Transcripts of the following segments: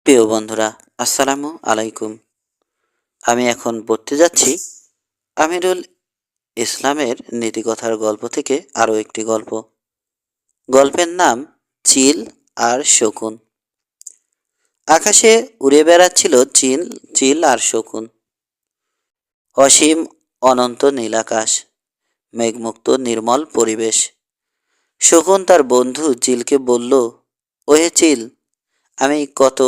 প্রিয় বন্ধুরা, আসসালামু আলাইকুম। আমি এখন পড়তে যাচ্ছি আমিরুল ইসলামের নীতিকথার গল্প থেকে আরও একটি গল্প। গল্পের নাম চিল আর শকুন। আকাশে উড়ে বেড়াচ্ছিল চিল চিল আর শকুন। অসীম অনন্ত নীলাকাশ, মেঘমুক্ত নির্মল পরিবেশ। শকুন তার বন্ধু চিলকে বলল, ওহে চিল, আমি কত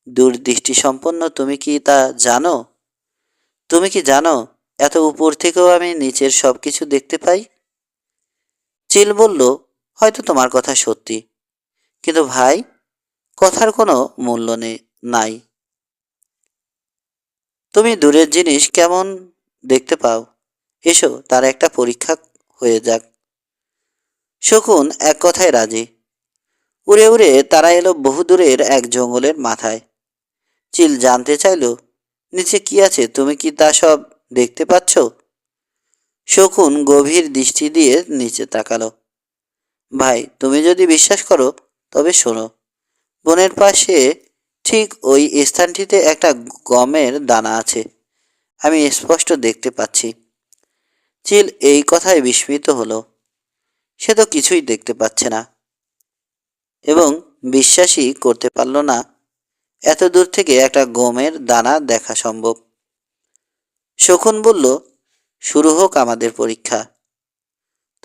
দূরদৃষ্টিসম্পন্ন তুমি কি জানো এত উপর থেকেও আমি নিচের সব কিছু দেখতে পাই? চিল বলল, হয়তো তোমার কথা সত্যি, কিন্তু ভাই, কথার কোনো মূল্য নাই। তুমি দূরের জিনিস কেমন দেখতে পাও, এসো তার একটা পরীক্ষা হয়ে যাক। শকুন এক কথায় রাজি। উড়ে উড়ে তারা এলো বহুদূরের এক জঙ্গলের মাথায়। চিল জানতে চাইল, নিচে কি আছে, তুমি কি তা সব দেখতে পাচ্ছ? শকুন গভীর দৃষ্টি দিয়ে নিচে তাকালো। ভাই, তুমি যদি বিশ্বাস করো তবে শোনো। বনের পাশে ঠিক ওই স্থানটিতে একটা গমের দানা আছে, আমি স্পষ্ট দেখতে পাচ্ছি। চিল এই কথায় বিস্মিত হলো। সে তো কিছুই দেখতে পাচ্ছে না এবং বিশ্বাসই করতে পারল না এত দূর থেকে একটা গমের দানা দেখা সম্ভব। শকুন বলল, শুরু হোক আমাদের পরীক্ষা।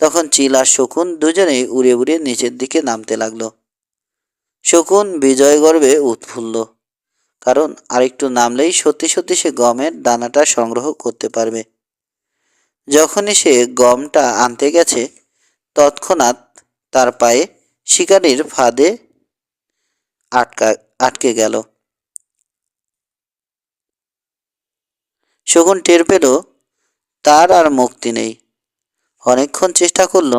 তখন চিল আর শকুন দুজনেই উড়ে উড়ে নিচের দিকে নামতে লাগলো। শকুন বিজয় গর্বে উৎফুল্ল, কারণ আরেকটু নামলেই সত্যি সত্যি সে গমের দানাটা সংগ্রহ করতে পারবে। যখনই সে গমটা আনতে গেছে, তৎক্ষণাৎ তার পায়ে শিকারির ফাঁদে আটকে গেল। শকুন টের পেল তার আর মুক্তি নেই। অনেকক্ষণ চেষ্টা করলো,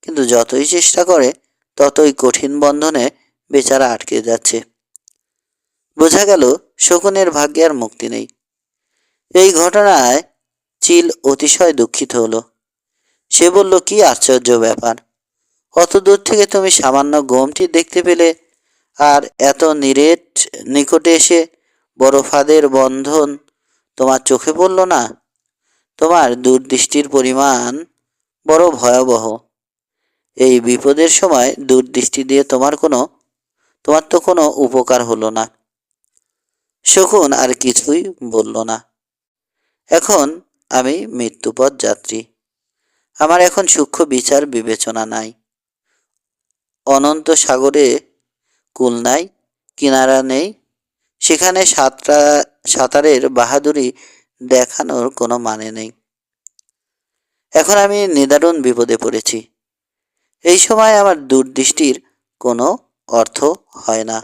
কিন্তু যতই চেষ্টা করে ততই কঠিন বন্ধনে বেচারা আটকে যাচ্ছে। বোঝা গেল শকুনের ভাগ্যে আর মুক্তি নেই। এই ঘটনায় চিল অতিশয় দুঃখিত হলো। সে বলল, কি আশ্চর্য ব্যাপার, অত দূর থেকে তুমি সামান্য গমটি দেখতে পেলে, আর এত নিকটে এসে বড় ফাঁদের বন্ধন তোমার চোখে পড়ল না? তোমার দূরদৃষ্টির পরিমাণ বড় ভয়াবহ। এই বিপদের সময় দূরদৃষ্টি দিয়ে তোমার তো কোনো উপকার হলো না। শকুন আর কিছুই বলল না। এখন আমি মৃত্যুপথ যাত্রী, আমার এখন সূক্ষ্ম বিচার বিবেচনা নাই। অনন্ত সাগরে কুল নাই, কিনারা নেই, সেখানে সাঁতারের বাহাদুরি দেখানোর কোনো মানে নেই। এখন আমি নিদারুণ বিপদে পড়েছি। এই সময় আমার দূরদৃষ্টির কোনো অর্থ হয় না।